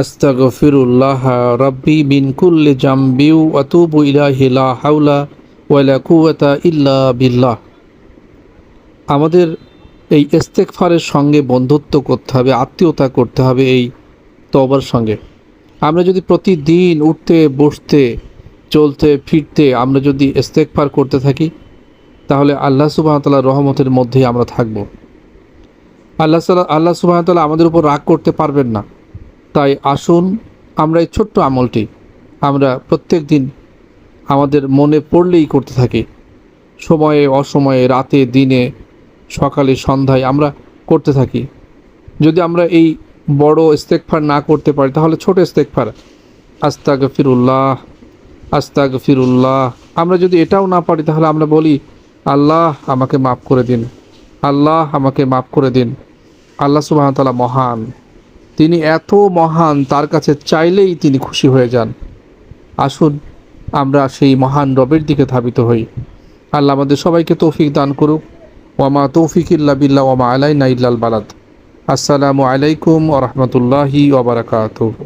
আস্তাগফিরুল্লাহ রাব্বি মিন কুল্লি জামবি ওয়া আতুবু ইলাইহি লা হাওলা ওয়া লা কুওয়াতা ইল্লা বিল্লাহ। আমাদের এই ইস্তেগফারের সঙ্গে বন্ধুত্ব করতে হবে, আত্মীয়তা করতে হবে এই তওবার সঙ্গে। আমরা যদি প্রতিদিন উঠতে বসতে চলতে ফিরতে আমরা যদি ইস্তেগফার করতে থাকি, তাহলে আল্লাহ সুবহানাহু ওয়া তাআলার রহমতের মধ্যেই আমরা থাকব। আল্লাহ সুবহানাহু ওয়া তাআলা আমাদের উপর রাগ করতে পারবেন না। তাই আসুন আমরা এই ছোট্ট আমলটি আমরা প্রত্যেক দিন আমাদের মনে পড়লেই করতে থাকি। সময়ে অসময়ে, রাতে দিনে, সকালে সন্ধ্যায় আমরা করতে থাকি। যদি আমরা এই বড় ইস্তেগফার না করতে পারি, তাহলে ছোট ইস্তেগফার আস্তাগফিরুল্লাহ আস্তাগফিরুল্লাহ, আমরা যদি এটাও না পারি, তাহলে আমরা বলি আল্লাহ আমাকে মাফ করে দিন, আল্লাহ আমাকে মাফ করে দিন। আল্লাহ সুবহানাহু ওয়া তাআলা মহান, তিনি এত মহান, তার কাছে চাইলেই তিনি খুশি হয়ে যান। আসুন আমরা সেই মহান রবের দিকে ধাবিত হই। আল্লাহ আমাদের সবাইকে তৌফিক দান করুক। ওয়ামা তৌফিক ইল্লা বিল্লাহ ওয়ামা আলাইনা ইল্লাল বালাদ। আসসালামু আলাইকুম ওয়া রাহমাতুল্লাহি ওয়া বারাকাতুহু।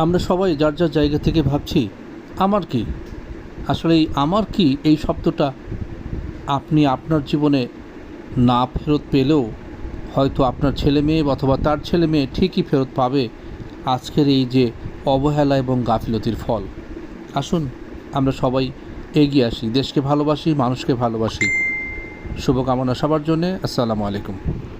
আমরা সবাই যার যার জায়গা থেকে ভাবছি আমার কি, আসলে এই আমার কি এই শব্দটা আপনি আপনার জীবনে না ফেরত পেলেও হয়তো আপনার ছেলে মেয়ে অথবা তার ছেলে মেয়ে ঠিকই ফেরত পাবে আজকের এই যে অবহেলা এবং গাফিলতির ফল। আসুন আমরা সবাই এগিয়ে আসি, দেশকে ভালোবাসি, মানুষকে ভালোবাসি। শুভকামনা সবার জন্যে। আসসালামু আলাইকুম।